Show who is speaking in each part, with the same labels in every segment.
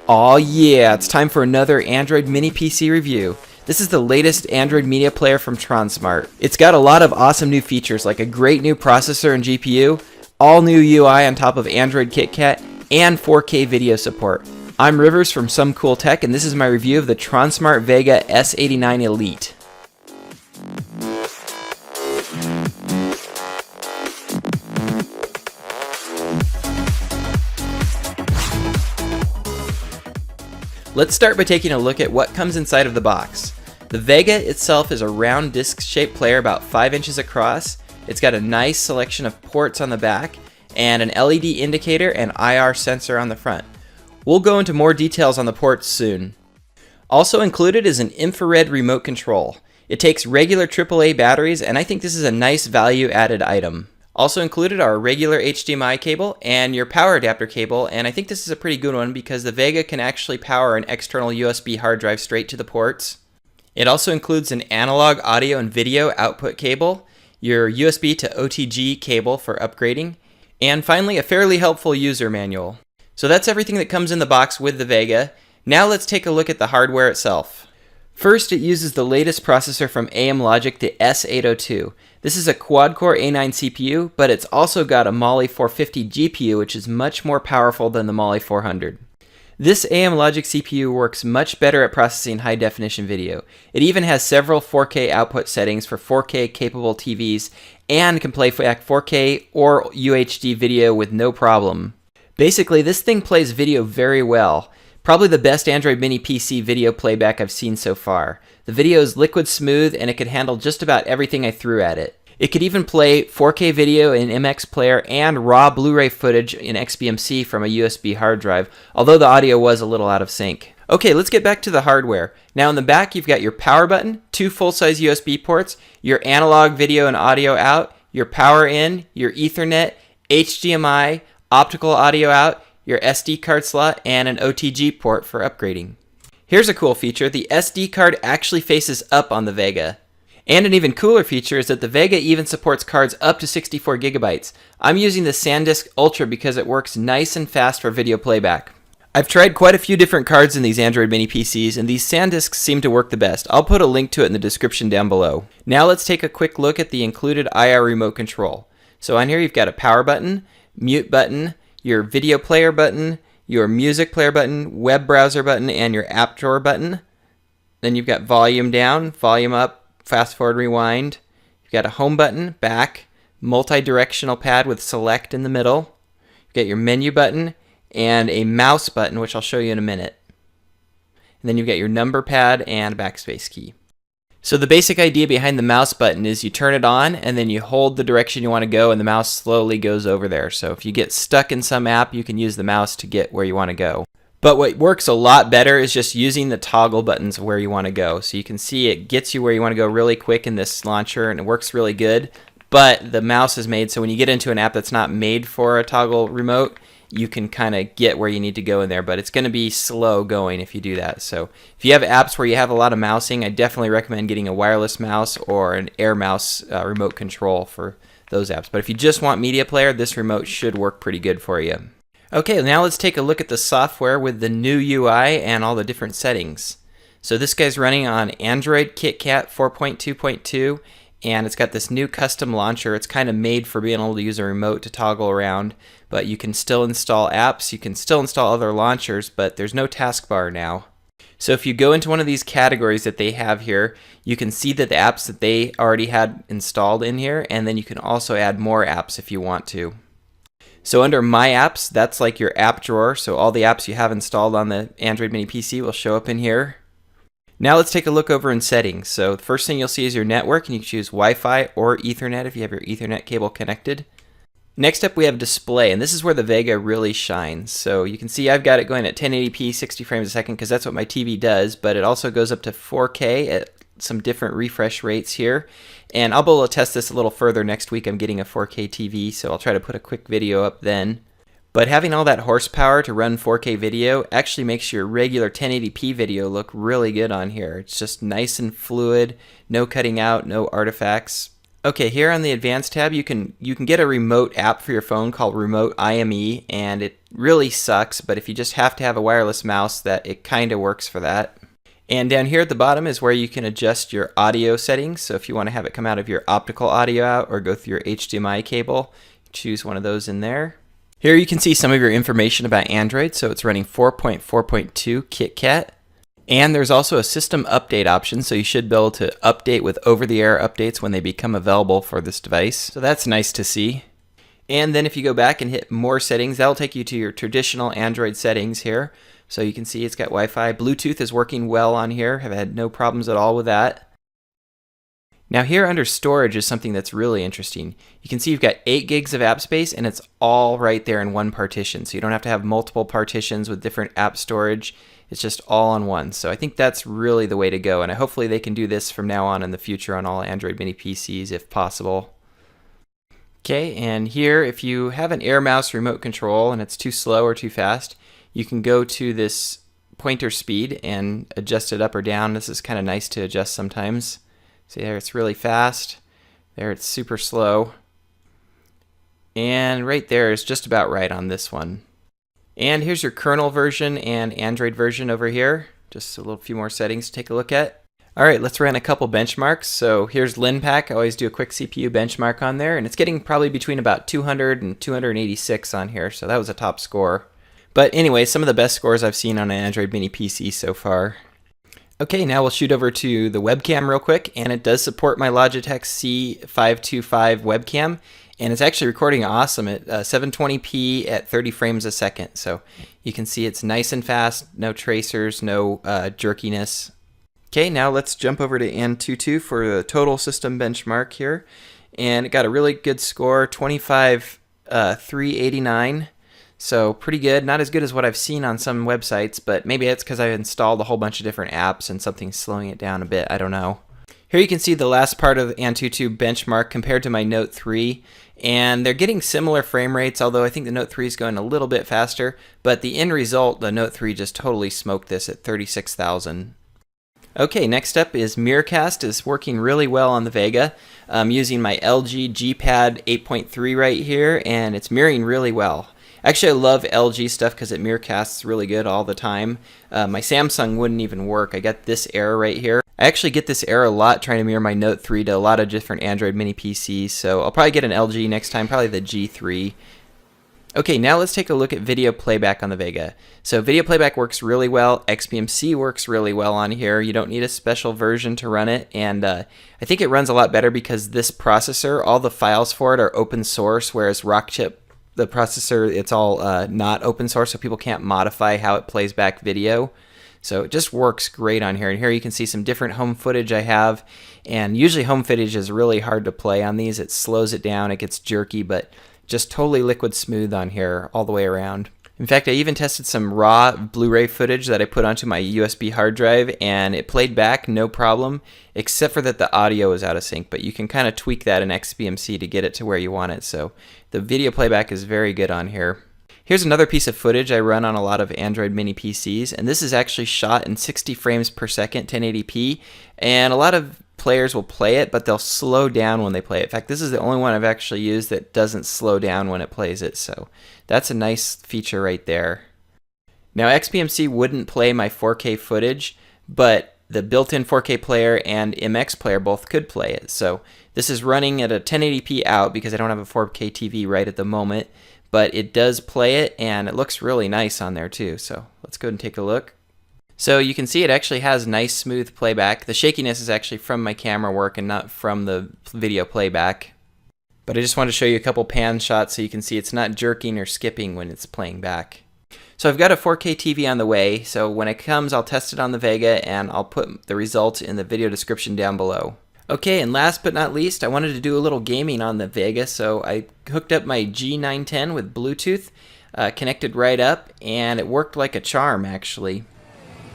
Speaker 1: Aw yeah, it's time for another Android mini PC review. This is the latest Android media player from Transmart. It's got a lot of awesome new features like a great new processor and GPU, all new UI on top of Android KitKat, and 4K video support. I'm Rivers from Some Cool Tech, and this is my review of the Transmart Vega S89 Elite. Let's start by taking a look at what comes inside of the box. The Vega itself is a round disc-shaped player about 5 inches across. It's got a nice selection of ports on the back and an LED indicator and IR sensor on the front. We'll go into more details on the ports soon. Also included is an infrared remote control. It takes regular AAA batteries, and I think this is a nice value-added item. Also included are a regular HDMI cable and your power adapter cable, and I think this is a pretty good one because the Vega can actually power an external USB hard drive straight to the ports. It also includes an analog audio and video output cable, your USB to OTG cable for upgrading, and finally a fairly helpful user manual. So that's everything that comes in the box with the Vega. Now let's take a look at the hardware itself. First, it uses the latest processor from Amlogic, the S802. This is a quad-core A9 CPU, but it's also got a Mali 450 GPU, which is much more powerful than the Mali 400. This Amlogic CPU works much better at processing high-definition video. It even has several 4K output settings for 4K capable TVs and can play back 4K or UHD video with no problem. Basically, this thing plays video very well. Probably the best Android mini PC video playback I've seen so far. The video is liquid smooth and it could handle just about everything I threw at it. It could even play 4K video in MX Player and raw Blu-ray footage in XBMC from a USB hard drive, although the audio was a little out of sync. Okay, let's get back to the hardware. Now in the back you've got your power button, 2 full-size USB ports, your analog video and audio out, your power in, your Ethernet, HDMI, optical audio out, your SD card slot, and an OTG port for upgrading. Here's a cool feature. The SD card actually faces up on the Vega. And an even cooler feature is that the Vega even supports cards up to 64 gigabytes. I'm using the SanDisk Ultra because it works nice and fast for video playback. I've tried quite a few different cards in these Android mini PCs, and these SanDisks seem to work the best. I'll put a link to it in the description down below. Now let's take a quick look at the included IR remote control. So on here you've got a power button, mute button, your video player button, your music player button, web browser button, and your app drawer button. Then you've got volume down, volume up, fast forward, rewind. You've got a home button, back, multi-directional pad with select in the middle. You've got your menu button and a mouse button, which I'll show you in a minute. And then you've got your number pad and backspace key. So the basic idea behind the mouse button is you turn it on and then you hold the direction you want to go and the mouse slowly goes over there. So if you get stuck in some app, you can use the mouse to get where you want to go. But what works a lot better is just using the toggle buttons where you want to go. So you can see it gets you where you want to go really quick in this launcher and it works really good. But the mouse is made so when you get into an app that's not made for a toggle remote, you can kind of get where you need to go in there, but it's going to be slow going if you do that. So if you have apps where you have a lot of mousing, I definitely recommend getting a wireless mouse or an Air mouse remote control for those apps. But if you just want media player, this remote should work pretty good for you. Okay, now let's take a look at the software with the new UI and all the different settings. So this guy's running on Android KitKat 4.2.2, and it's got this new custom launcher. It's kind of made for being able to use a remote to toggle around, but you can still install apps, you can still install other launchers, but there's no taskbar now. So if you go into one of these categories that they have here, you can see that the apps that they already had installed in here, and then you can also add more apps if you want to. So under My Apps, that's like your app drawer, so all the apps you have installed on the Android mini PC will show up in here. Now let's take a look over in settings. So the first thing you'll see is your network, and you can choose Wi-Fi or Ethernet if you have your Ethernet cable connected. Next up we have display, and this is where the Vega really shines. So you can see I've got it going at 1080p 60 frames a second because that's what my TV does, but it also goes up to 4K at some different refresh rates here. And I'll be able to test this a little further next week. I'm getting a 4K TV, so I'll try to put a quick video up then. But having all that horsepower to run 4K video actually makes your regular 1080p video look really good on here. It's just nice and fluid, no cutting out, no artifacts. Okay, here on the Advanced tab, you can get a remote app for your phone called Remote IME, and it really sucks, but if you just have to have a wireless mouse, that it kind of works for that. And down here at the bottom is where you can adjust your audio settings. So if you want to have it come out of your optical audio out or go through your HDMI cable, choose one of those in there. Here you can see some of your information about Android. So it's running 4.4.2 KitKat. And there's also a system update option, so you should be able to update with over-the-air updates when they become available for this device. So that's nice to see. And then if you go back and hit more settings, that'll take you to your traditional Android settings here. So you can see it's got Wi-Fi. Bluetooth is working well on here. Have had no problems at all with that. Now here under storage is something that's really interesting. You can see you've got 8 gigs of app space, and it's all right there in one partition. So you don't have to have multiple partitions with different app storage. It's just all on one. So I think that's really the way to go, and hopefully they can do this from now on in the future on all Android mini PCs if possible. Okay, and here if you have an Air Mouse remote control and it's too slow or too fast, you can go to this pointer speed and adjust it up or down. This is kind of nice to adjust sometimes. See there, it's really fast. There, it's super slow. And right there is just about right on this one. And here's your kernel version and Android version over here. Just a little few more settings to take a look at. All right, let's run a couple benchmarks. So here's LinPack. I always do a quick CPU benchmark on there, and it's getting probably between about 200 and 286 on here. So that was a top score. But anyway, some of the best scores I've seen on an Android mini PC so far. Okay, now we'll shoot over to the webcam real quick, and it does support my Logitech C525 webcam. And it's actually recording awesome at 720p at 30 frames a second. So you can see it's nice and fast, no tracers, no jerkiness. Okay, now let's jump over to Antutu for the total system benchmark here. And it got a really good score, 25,389. So pretty good. Not as good as what I've seen on some websites, but maybe it's because I installed a whole bunch of different apps and something's slowing it down a bit. I don't know. Here you can see the last part of the Antutu benchmark compared to my Note 3, and they're getting similar frame rates, although I think the Note 3 is going a little bit faster, but the end result, the Note 3 just totally smoked this at 36,000. Okay, next up is Miracast. Is working really well on the Vega. I'm using my LG G-Pad 8.3 right here, and it's mirroring really well. Actually, I love LG stuff because it Miracasts really good all the time. My Samsung wouldn't even work. I got this error right here. I actually get this error a lot trying to mirror my Note 3 to a lot of different Android mini PCs, so I'll probably get an LG next time, probably the G3. Okay, now let's take a look at video playback on the Vega. So video playback works really well. XBMC works really well on here. You don't need a special version to run it, and I think it runs a lot better because this processor, all the files for it are open source, whereas Rockchip, the processor, it's all not open source, so people can't modify how it plays back video. So it just works great on here. And here you can see some different home footage I have. And usually home footage is really hard to play on these. It slows it down, it gets jerky, but just totally liquid smooth on here all the way around. In fact, I even tested some raw Blu-ray footage that I put onto my USB hard drive, and it played back no problem, except for that the audio is out of sync. But you can kind of tweak that in XBMC to get it to where you want it. So the video playback is very good on here. Here's another piece of footage I run on a lot of Android mini PCs, and this is actually shot in 60 frames per second, 1080p, and a lot of players will play it, but they'll slow down when they play it. In fact, this is the only one I've actually used that doesn't slow down when it plays it, so that's a nice feature right there. Now, XBMC wouldn't play my 4K footage, but the built-in 4K player and MX player both could play it, so this is running at a 1080p out because I don't have a 4K TV right at the moment, but it does play it, and it looks really nice on there too. So let's go ahead and take a look. So you can see it actually has nice smooth playback. The shakiness is actually from my camera work and not from the video playback. But I just wanted to show you a couple pan shots so you can see it's not jerking or skipping when it's playing back. So I've got a 4K TV on the way, so when it comes I'll test it on the Vega and I'll put the results in the video description down below. Okay, and last but not least, I wanted to do a little gaming on the Vega, so I hooked up my G910 with Bluetooth, connected right up, and it worked like a charm, actually.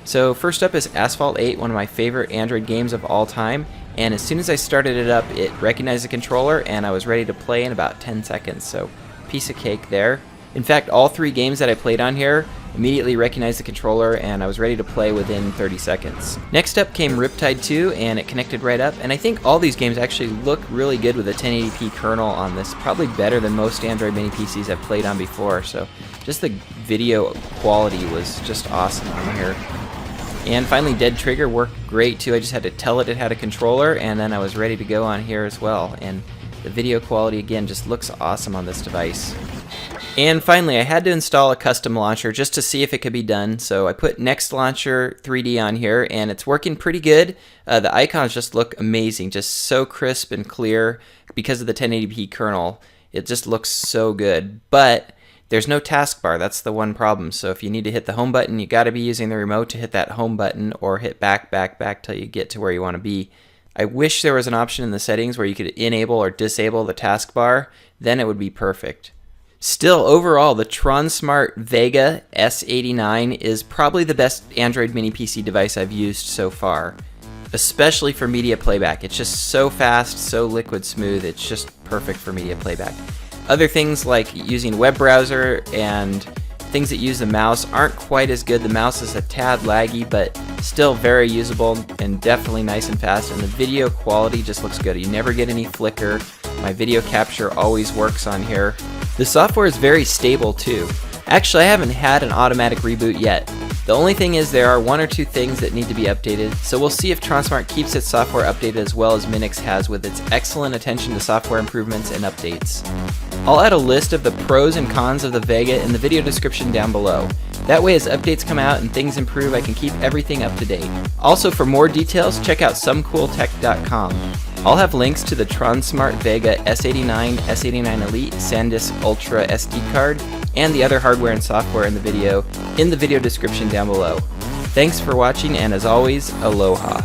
Speaker 1: So first up is Asphalt 8, one of my favorite Android games of all time, and as soon as I started it up, it recognized the controller, and I was ready to play in about 10 seconds, so piece of cake there. In fact, all 3 games that I played on here, immediately recognized the controller, and I was ready to play within 30 seconds. Next up came Riptide 2, and it connected right up, and I think all these games actually look really good with a 1080p kernel on this, probably better than most Android mini PCs I've played on before, so just the video quality was just awesome on here. And finally, Dead Trigger worked great too. I just had to tell it had a controller, and then I was ready to go on here as well. And the video quality, again, just looks awesome on this device. And finally, I had to install a custom launcher just to see if it could be done. So I put Next Launcher 3D on here, and it's working pretty good. The icons just look amazing, just so crisp and clear because of the 1080p kernel. It just looks so good. But there's no taskbar, that's the one problem. So if you need to hit the home button, you gotta be using the remote to hit that home button, or hit back till you get to where you wanna be. I wish there was an option in the settings where you could enable or disable the taskbar, then it would be perfect. Still, overall, the TronSmart Vega S89 is probably the best Android mini PC device I've used so far, especially for media playback. It's just so fast, so liquid smooth, it's just perfect for media playback. Other things like using a web browser and things that use the mouse aren't quite as good. The mouse is a tad laggy, but still very usable and definitely nice and fast. And the video quality just looks good. You never get any flicker. My video capture always works on here. The software is very stable too. Actually, I haven't had an automatic reboot yet. The only thing is there are one or two things that need to be updated, so we'll see if TronSmart keeps its software updated as well as Minix has with its excellent attention to software improvements and updates. I'll add a list of the pros and cons of the Vega in the video description down below. That way as updates come out and things improve, I can keep everything up to date. Also, for more details, check out somecooltech.com. I'll have links to the TronSmart Vega S89, S89 Elite, SanDisk Ultra SD card, and the other hardware and software in the video description down below. Thanks for watching, and as always, aloha.